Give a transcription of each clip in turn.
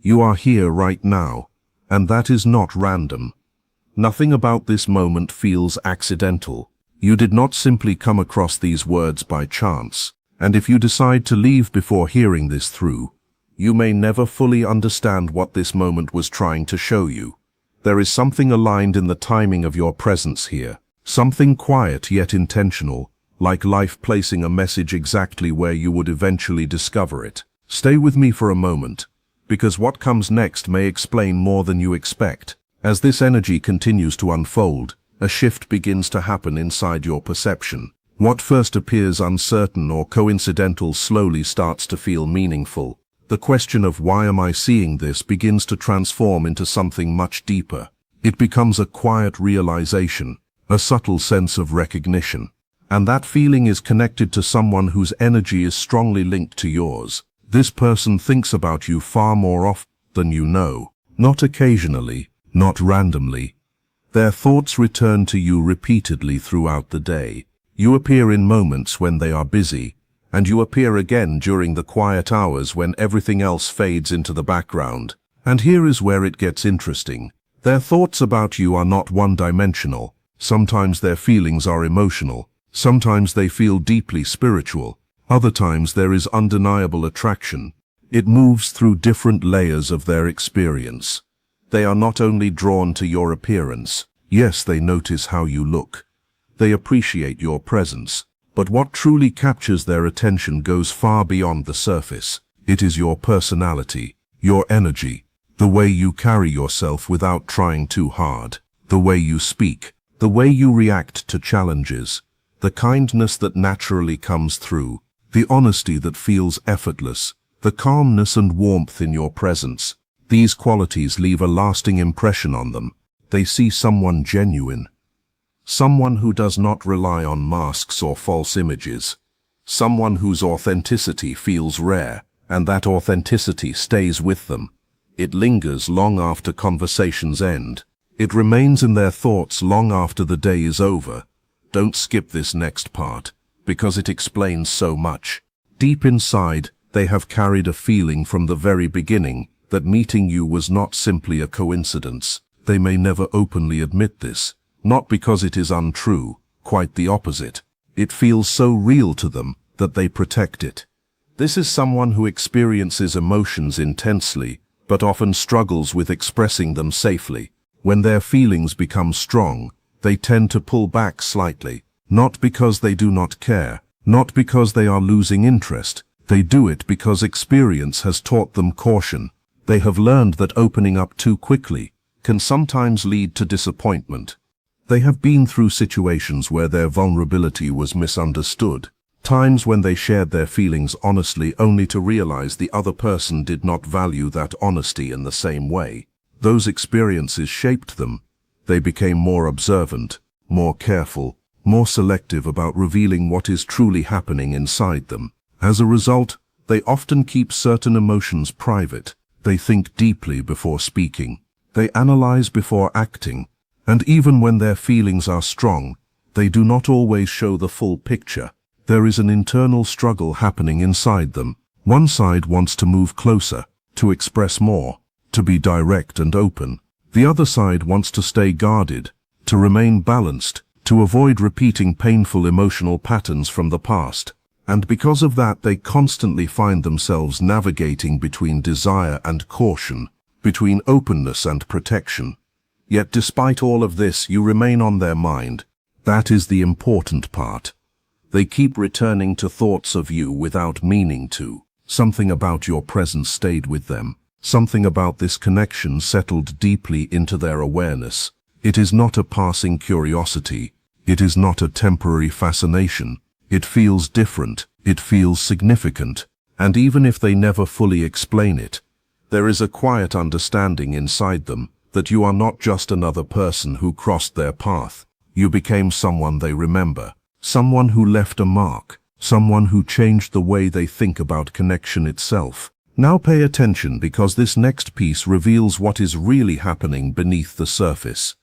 You are here right now, and that is not random. Nothing about this moment feels accidental. You did not simply come across these words by chance, and if you decide to leave before hearing this through, you may never fully understand what this moment was trying to show you. There is something aligned in the timing of your presence here, something quiet yet intentional, like life placing a message exactly where you would eventually discover it. Stay with me for a moment, because what comes next may explain more than you expect. As this energy continues to unfold, a shift begins to happen inside your perception. What first appears uncertain or coincidental slowly starts to feel meaningful. The question of why am I seeing this begins to transform into something much deeper. It becomes a quiet realization, a subtle sense of recognition. And that feeling is connected to someone whose energy is strongly linked to yours. This person thinks about you far more often than you know. Not occasionally, not randomly. Their thoughts return to you repeatedly throughout the day. You appear in moments when they are busy, and you appear again during the quiet hours when everything else fades into the background. And here is where it gets interesting. Their thoughts about you are not one-dimensional. Sometimes their feelings are emotional. Sometimes they feel deeply spiritual. Other times there is undeniable attraction. It moves through different layers of their experience. They are not only drawn to your appearance. Yes, they notice how you look. They appreciate your presence. But what truly captures their attention goes far beyond the surface. It is your personality, your energy, the way you carry yourself without trying too hard, the way you speak, the way you react to challenges, the kindness that naturally comes through, the honesty that feels effortless, the calmness and warmth in your presence. These qualities leave a lasting impression on them. They see someone genuine. Someone who does not rely on masks or false images. Someone whose authenticity feels rare, and that authenticity stays with them. It lingers long after conversations end. It remains in their thoughts long after the day is over. Don't skip this next part, because it explains so much. Deep inside, they have carried a feeling from the very beginning that meeting you was not simply a coincidence. They may never openly admit this. Not because it is untrue, quite the opposite. It feels so real to them that they protect it. This is someone who experiences emotions intensely, but often struggles with expressing them safely. When their feelings become strong, they tend to pull back slightly, not because they do not care, not because they are losing interest. They do it because experience has taught them caution. They have learned that opening up too quickly can sometimes lead to disappointment. They have been through situations where their vulnerability was misunderstood, times when they shared their feelings honestly only to realize the other person did not value that honesty in the same way. Those experiences shaped them. They became more observant, more careful, more selective about revealing what is truly happening inside them. As a result, they often keep certain emotions private. They think deeply before speaking. They analyze before acting. And even when their feelings are strong, they do not always show the full picture. There is an internal struggle happening inside them. One side wants to move closer, to express more, to be direct and open. The other side wants to stay guarded, to remain balanced, to avoid repeating painful emotional patterns from the past. And because of that, they constantly find themselves navigating between desire and caution, between openness and protection. Yet despite all of this, you remain on their mind. That is the important part. They keep returning to thoughts of you without meaning to. Something about your presence stayed with them. Something about this connection settled deeply into their awareness. It is not a passing curiosity. It is not a temporary fascination. It feels different. It feels significant. And even if they never fully explain it, there is a quiet understanding inside them that you are not just another person who crossed their path. You became someone they remember, someone who left a mark, someone who changed the way they think about connection itself. Now pay attention, because this next piece reveals what is really happening beneath the surface.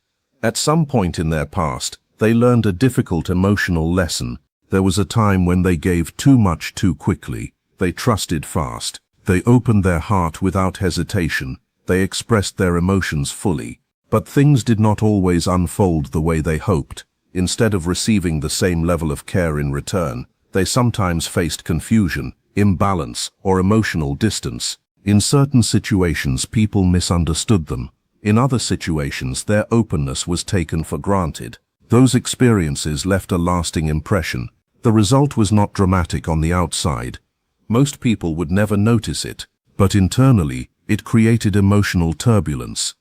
At some point in their past, they learned a difficult emotional lesson. There was a time when they gave too much too quickly. They trusted fast. They opened their heart without hesitation. They expressed their emotions fully. But things did not always unfold the way they hoped. Instead of receiving the same level of care in return, they sometimes faced confusion, imbalance, or emotional distance. In certain situations, people misunderstood them. In other situations, their openness was taken for granted. Those experiences left a lasting impression. The result was not dramatic on the outside. Most people would never notice it, but internally, it created emotional turbulence.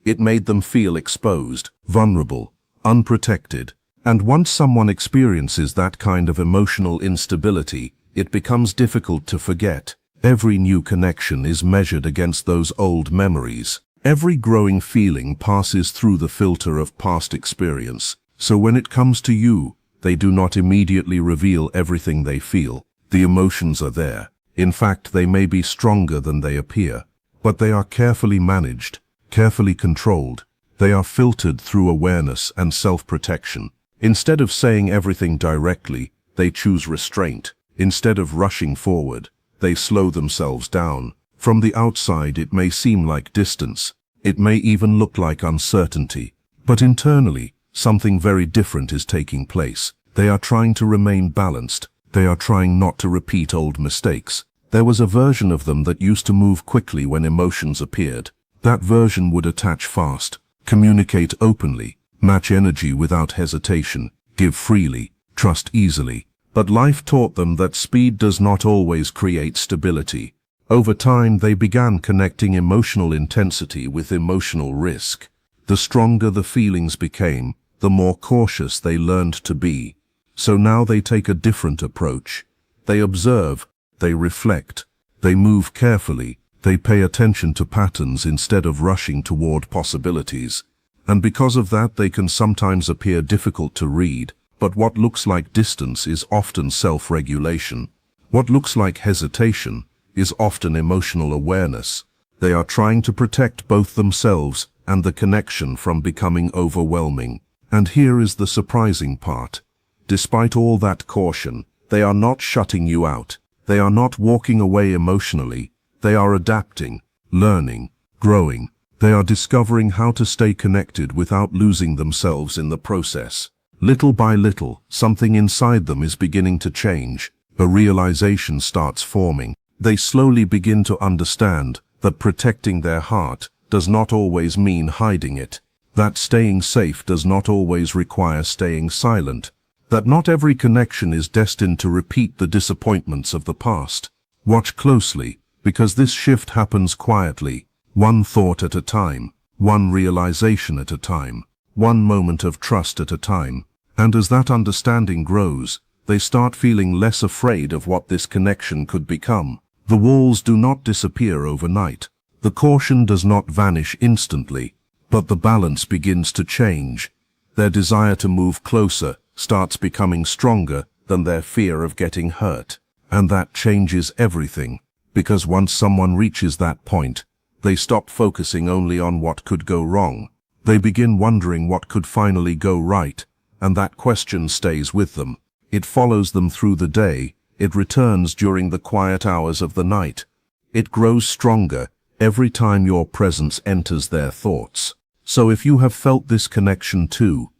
It made them feel exposed, vulnerable, unprotected. And once someone experiences that kind of emotional instability, it becomes difficult to forget. Every new connection is measured against those old memories. Every growing feeling passes through the filter of past experience. So when it comes to you, they do not immediately reveal everything they feel. The emotions are there. In fact, they may be stronger than they appear. But they are carefully managed, carefully controlled. They are filtered through awareness and self-protection. Instead of saying everything directly, they choose restraint. Instead of rushing forward, they slow themselves down. From the outside, it may seem like distance. It may even look like uncertainty. But internally, something very different is taking place. They are trying to remain balanced. They are trying not to repeat old mistakes. There was a version of them that used to move quickly when emotions appeared. That version would attach fast, communicate openly, match energy without hesitation, give freely, trust easily. But life taught them that speed does not always create stability. Over time, they began connecting emotional intensity with emotional risk. The stronger the feelings became, the more cautious they learned to be. So now they take a different approach. They observe, they reflect, they move carefully, they pay attention to patterns instead of rushing toward possibilities. And because of that, they can sometimes appear difficult to read. But what looks like distance is often self-regulation. What looks like hesitation is often emotional awareness. They are trying to protect both themselves and the connection from becoming overwhelming. And here is the surprising part. Despite all that caution, they are not shutting you out. They are not walking away emotionally. They are adapting, learning, growing. They are discovering how to stay connected without losing themselves in the process. Little by little, something inside them is beginning to change. A realization starts forming. They slowly begin to understand that protecting their heart does not always mean hiding it. That staying safe does not always require staying silent. That not every connection is destined to repeat the disappointments of the past. Watch closely, because this shift happens quietly, one thought at a time, one realization at a time, one moment of trust at a time. And as that understanding grows, they start feeling less afraid of what this connection could become. The walls do not disappear overnight. The caution does not vanish instantly, but the balance begins to change. Their desire to move closer starts becoming stronger than their fear of getting hurt. And that changes everything, because once someone reaches that point, they stop focusing only on what could go wrong. They begin wondering what could finally go right, and that question stays with them. It follows them through the day. It returns during the quiet hours of the night. It grows stronger every time your presence enters their thoughts. So if you have felt this connection too,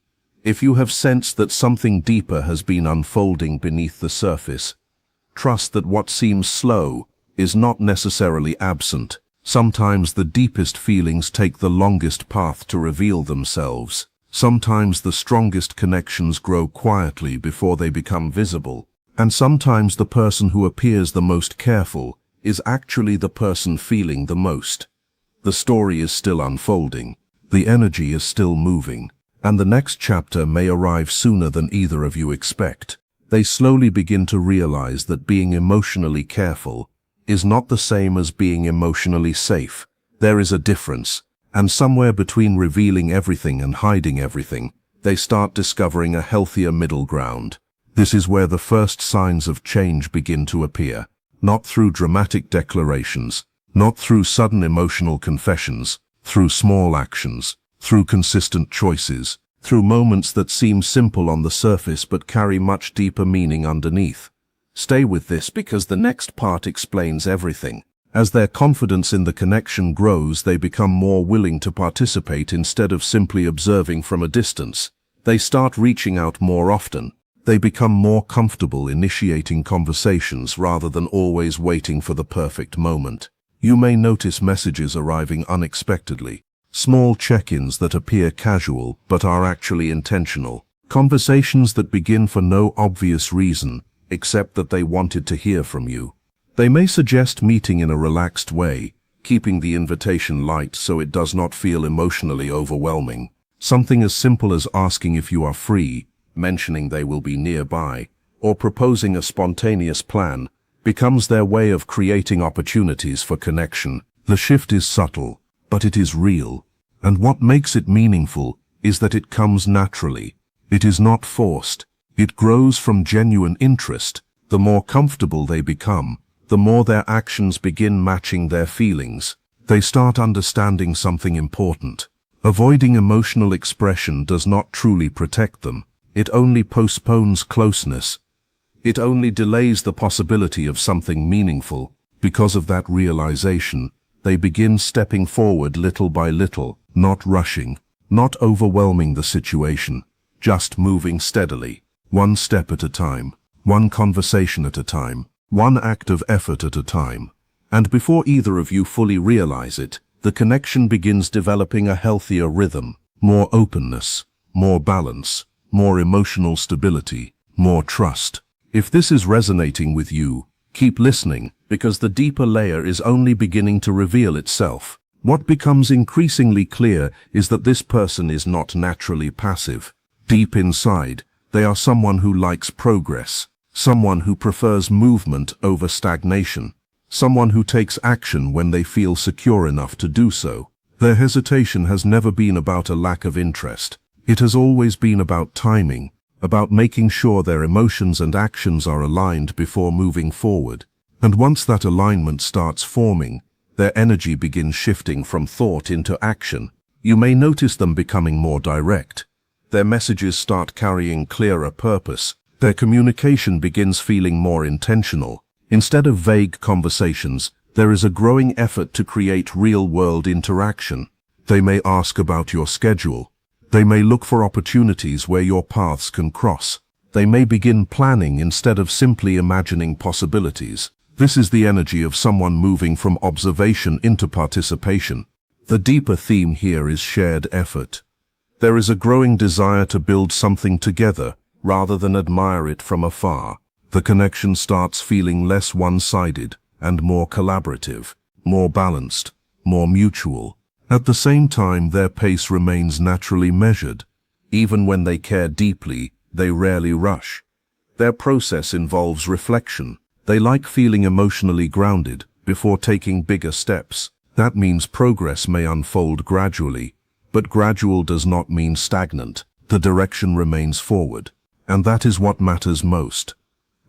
if you have sensed that something deeper has been unfolding beneath the surface, trust that what seems slow is not necessarily absent. Sometimes the deepest feelings take the longest path to reveal themselves. Sometimes the strongest connections grow quietly before they become visible. And sometimes the person who appears the most careful is actually the person feeling the most. The story is still unfolding. The energy is still moving. And the next chapter may arrive sooner than either of you expect. They slowly begin to realize that being emotionally careful is not the same as being emotionally safe. There is a difference. And somewhere between revealing everything and hiding everything, they start discovering a healthier middle ground. This is where the first signs of change begin to appear. Not through dramatic declarations, not through sudden emotional confessions, through small actions, through consistent choices, through moments that seem simple on the surface but carry much deeper meaning underneath. Stay with this because the next part explains everything. As their confidence in the connection grows, they become more willing to participate instead of simply observing from a distance. They start reaching out more often. They become more comfortable initiating conversations rather than always waiting for the perfect moment. You may notice messages arriving unexpectedly, small check-ins that appear casual but are actually intentional, conversations that begin for no obvious reason except that they wanted to hear from you. They may suggest meeting in a relaxed way, keeping the invitation light so it does not feel emotionally overwhelming. Something as simple as asking if you are free, mentioning they will be nearby, or proposing a spontaneous plan becomes their way of creating opportunities for connection. The shift is subtle, but it is real. And what makes it meaningful is that it comes naturally. It is not forced. It grows from genuine interest. The more comfortable they become, the more their actions begin matching their feelings. They start understanding something important. Avoiding emotional expression does not truly protect them. It only postpones closeness. It only delays the possibility of something meaningful. Because of that realization, they begin stepping forward little by little, not rushing, not overwhelming the situation, just moving steadily, one step at a time, one conversation at a time, one act of effort at a time. And before either of you fully realize it, the connection begins developing a healthier rhythm, more openness, more balance, more emotional stability, more trust. If this is resonating with you, keep listening, because the deeper layer is only beginning to reveal itself. What becomes increasingly clear is that this person is not naturally passive. Deep inside, they are someone who likes progress, someone who prefers movement over stagnation, someone who takes action when they feel secure enough to do so. Their hesitation has never been about a lack of interest. It has always been about timing, about making sure their emotions and actions are aligned before moving forward. And once that alignment starts forming, their energy begins shifting from thought into action. You may notice them becoming more direct. Their messages start carrying clearer purpose. Their communication begins feeling more intentional. Instead of vague conversations, there is a growing effort to create real-world interaction. They may ask about your schedule. They may look for opportunities where your paths can cross. They may begin planning instead of simply imagining possibilities. This is the energy of someone moving from observation into participation. The deeper theme here is shared effort. There is a growing desire to build something together rather than admire it from afar. The connection starts feeling less one-sided and more collaborative, more balanced, more mutual. At the same time, their pace remains naturally measured. Even when they care deeply, they rarely rush. Their process involves reflection. They like feeling emotionally grounded before taking bigger steps. That means progress may unfold gradually, but gradual does not mean stagnant. The direction remains forward. And that is what matters most.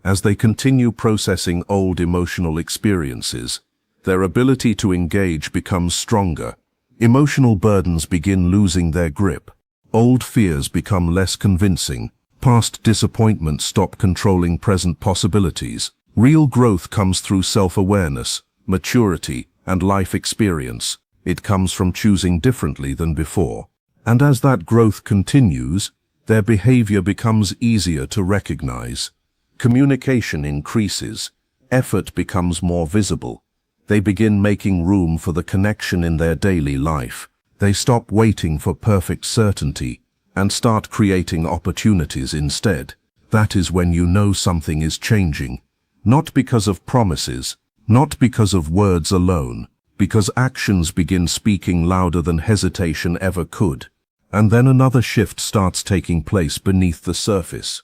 As they continue processing old emotional experiences, their ability to engage becomes stronger. Emotional burdens begin losing their grip. Old fears become less convincing. Past disappointments stop controlling present possibilities. Real growth comes through self-awareness, maturity, and life experience. It comes from choosing differently than before. And as that growth continues, their behavior becomes easier to recognize. Communication increases. Effort becomes more visible. They begin making room for the connection in their daily life. They stop waiting for perfect certainty and start creating opportunities instead. That is when you know something is changing. Not because of promises, not because of words alone, because actions begin speaking louder than hesitation ever could. And then another shift starts taking place beneath the surface.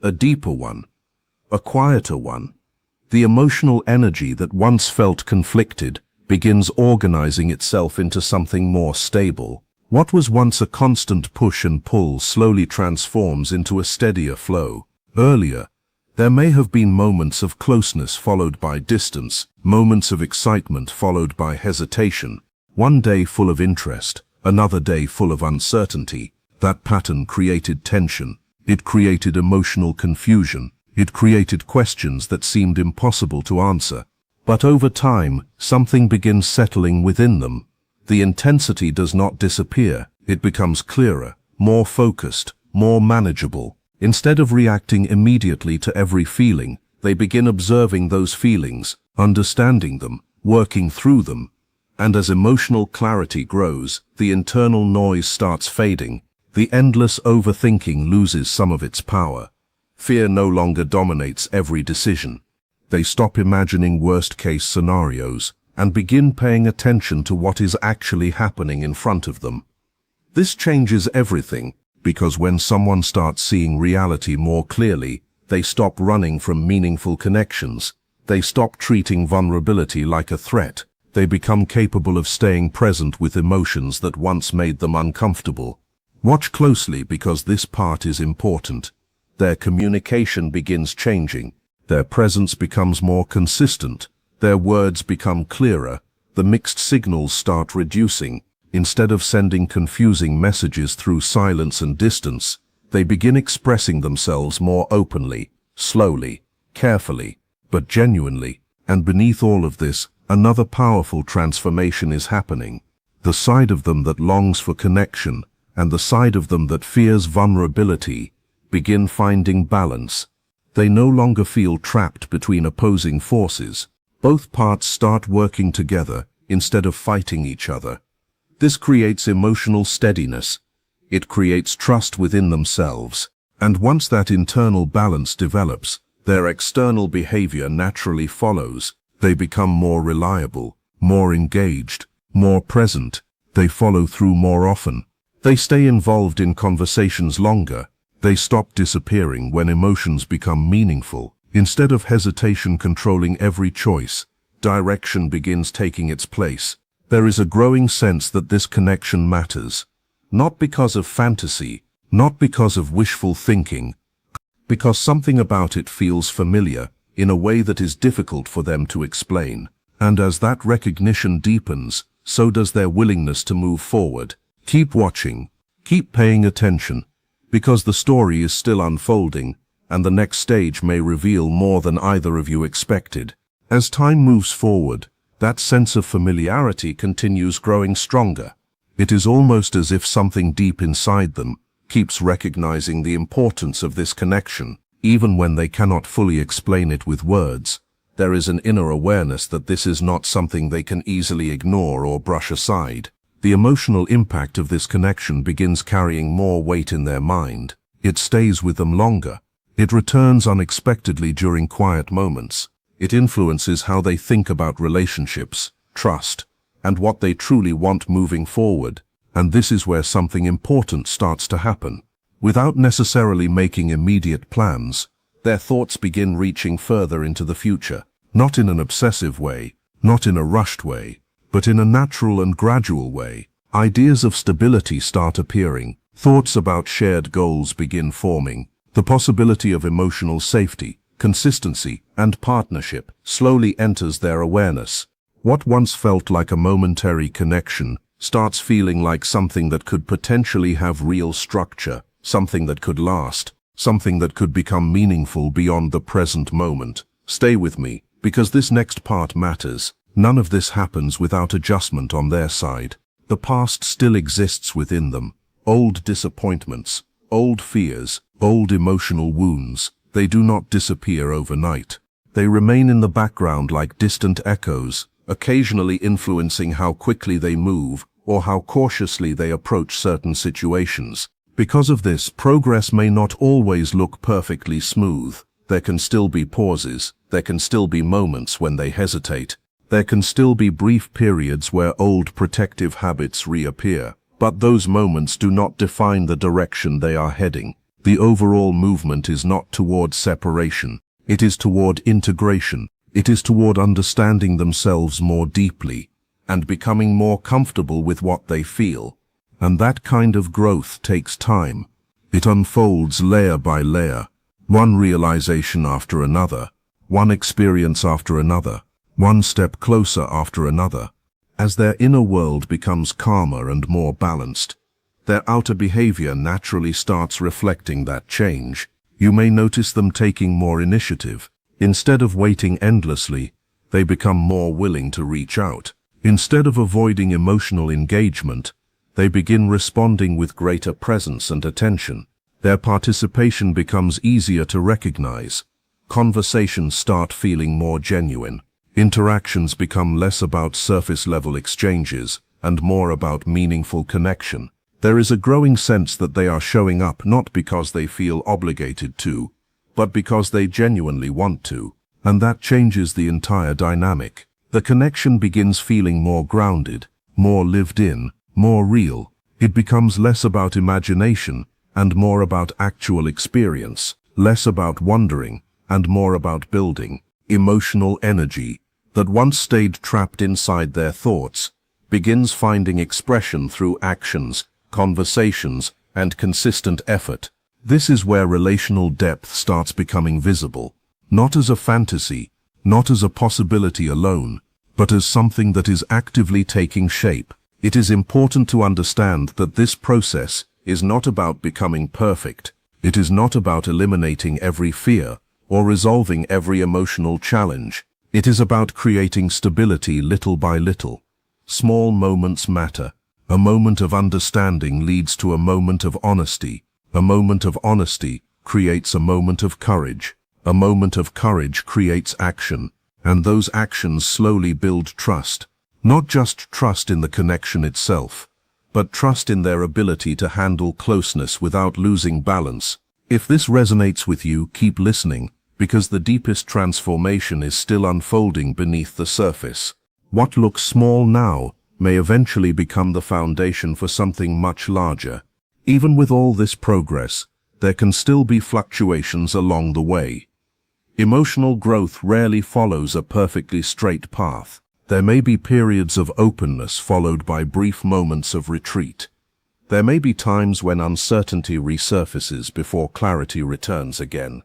A deeper one, a quieter one. The emotional energy that once felt conflicted begins organizing itself into something more stable. What was once a constant push and pull slowly transforms into a steadier flow. Earlier, there may have been moments of closeness followed by distance, moments of excitement followed by hesitation. One day full of interest, another day full of uncertainty. That pattern created tension. It created emotional confusion. It created questions that seemed impossible to answer. But over time, something begins settling within them. The intensity does not disappear. It becomes clearer, more focused, more manageable. Instead of reacting immediately to every feeling, they begin observing those feelings, understanding them, working through them. And as emotional clarity grows, the internal noise starts fading. The endless overthinking loses some of its power. Fear no longer dominates every decision. They stop imagining worst-case scenarios and begin paying attention to what is actually happening in front of them. This changes everything, because when someone starts seeing reality more clearly, they stop running from meaningful connections. They stop treating vulnerability like a threat. They become capable of staying present with emotions that once made them uncomfortable. Watch closely, because this part is important. Their communication begins changing. Their presence becomes more consistent. Their words become clearer. The mixed signals start reducing. Instead of sending confusing messages through silence and distance, they begin expressing themselves more openly, slowly, carefully, but genuinely. And beneath all of this, another powerful transformation is happening. The side of them that longs for connection and the side of them that fears vulnerability begin finding balance. They no longer feel trapped between opposing forces. Both parts start working together instead of fighting each other. This creates emotional steadiness. It creates trust within themselves. And once that internal balance develops, their external behavior naturally follows. They become more reliable, more engaged, more present. They follow through more often. They stay involved in conversations longer. They stop disappearing when emotions become meaningful. Instead of hesitation controlling every choice, direction begins taking its place. There is a growing sense that this connection matters. Not because of fantasy, not because of wishful thinking, because something about it feels familiar in a way that is difficult for them to explain. And as that recognition deepens, so does their willingness to move forward. Keep watching, keep paying attention, because the story is still unfolding, and the next stage may reveal more than either of you expected. As time moves forward, that sense of familiarity continues growing stronger. It is almost as if something deep inside them keeps recognizing the importance of this connection. Even when they cannot fully explain it with words, there is an inner awareness that this is not something they can easily ignore or brush aside. The emotional impact of this connection begins carrying more weight in their mind. It stays with them longer. It returns unexpectedly during quiet moments. It influences how they think about relationships, trust, and what they truly want moving forward. And this is where something important starts to happen. Without necessarily making immediate plans, their thoughts begin reaching further into the future. Not in an obsessive way, not in a rushed way, but in a natural and gradual way. Ideas of stability start appearing. Thoughts about shared goals begin forming. The possibility of emotional safety, consistency, and partnership slowly enters their awareness. What once felt like a momentary connection starts feeling like something that could potentially have real structure, something that could last, something that could become meaningful beyond the present moment. Stay with me, because this next part matters. None of this happens without adjustment on their side. The past still exists within them. Old disappointments, old fears, old emotional wounds. They do not disappear overnight. They remain in the background like distant echoes, occasionally influencing how quickly they move or how cautiously they approach certain situations. Because of this, progress may not always look perfectly smooth. There can still be pauses. There can still be moments when they hesitate. There can still be brief periods where old protective habits reappear. But those moments do not define the direction they are heading. The overall movement is not toward separation. It is toward integration. It is toward understanding themselves more deeply and becoming more comfortable with what they feel. And that kind of growth takes time. It unfolds layer by layer, one realization after another, one experience after another, one step closer after another. As their inner world becomes calmer and more balanced, their outer behavior naturally starts reflecting that change. You may notice them taking more initiative. Instead of waiting endlessly, they become more willing to reach out. Instead of avoiding emotional engagement, they begin responding with greater presence and attention. Their participation becomes easier to recognize. Conversations start feeling more genuine. Interactions become less about surface-level exchanges and more about meaningful connection. There is a growing sense that they are showing up not because they feel obligated to, but because they genuinely want to. And that changes the entire dynamic. The connection begins feeling more grounded, more lived in, more real. It becomes less about imagination and more about actual experience, less about wondering and more about building. Emotional energy that once stayed trapped inside their thoughts begins finding expression through actions, conversations, and consistent effort. This is where relational depth starts becoming visible, not as a fantasy, not as a possibility alone, but as something that is actively taking shape. It is important to understand that this process is not about becoming perfect. It is not about eliminating every fear or resolving every emotional challenge. It is about creating stability little by little. Small moments matter. A moment of understanding leads to a moment of honesty. A moment of honesty creates a moment of courage. A moment of courage creates action, and those actions slowly build trust. Not just trust in the connection itself, but trust in their ability to handle closeness without losing balance. If this resonates with you, keep listening, because the deepest transformation is still unfolding beneath the surface. What looks small now may eventually become the foundation for something much larger. Even with all this progress, there can still be fluctuations along the way. Emotional growth rarely follows a perfectly straight path. There may be periods of openness followed by brief moments of retreat. There may be times when uncertainty resurfaces before clarity returns again.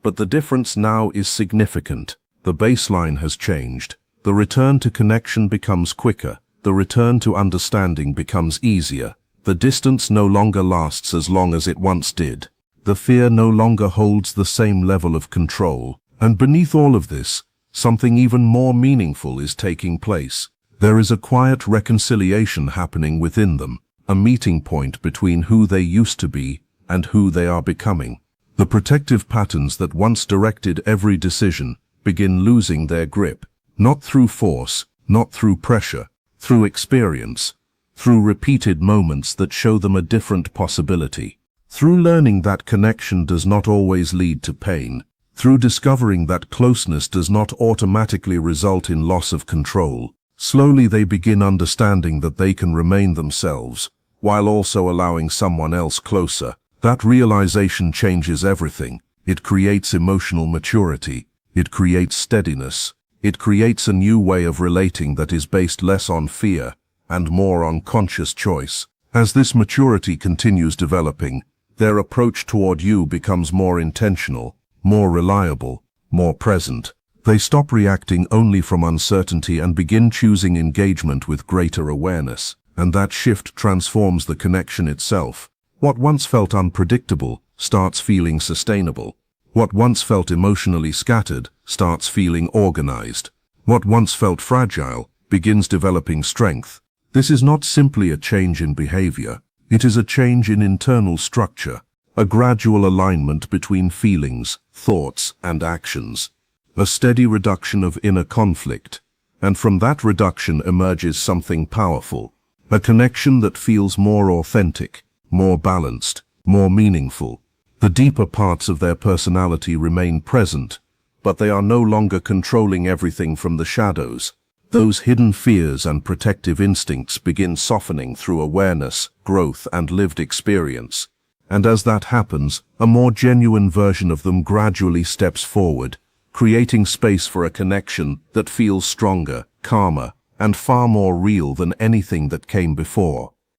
But the difference now is significant. The baseline has changed. The return to connection becomes quicker. The return to understanding becomes easier. The distance no longer lasts as long as it once did. The fear no longer holds the same level of control. And beneath all of this, something even more meaningful is taking place. There is a quiet reconciliation happening within them, a meeting point between who they used to be and who they are becoming. The protective patterns that once directed every decision begin losing their grip, not through force, not through pressure, through experience, through repeated moments that show them a different possibility, through learning that connection does not always lead to pain, through discovering that closeness does not automatically result in loss of control. Slowly they begin understanding that they can remain themselves, while also allowing someone else closer. That realization changes everything. It creates emotional maturity. It creates steadiness. It creates a new way of relating that is based less on fear and more on conscious choice. As this maturity continues developing, their approach toward you becomes more intentional, more reliable, more present. They stop reacting only from uncertainty and begin choosing engagement with greater awareness. And that shift transforms the connection itself. What once felt unpredictable starts feeling sustainable. What once felt emotionally scattered starts feeling organized. What once felt fragile begins developing strength. This is not simply a change in behavior. It is a change in internal structure, a gradual alignment between feelings, thoughts, and actions, a steady reduction of inner conflict. And from that reduction emerges something powerful, a connection that feels more authentic, more balanced, more meaningful. The deeper parts of their personality remain present, but they are no longer controlling everything from the shadows. Those hidden fears and protective instincts begin softening through awareness, growth, and lived experience. And as that happens, a more genuine version of them gradually steps forward, creating space for a connection that feels stronger, calmer, and far more real than anything that came before.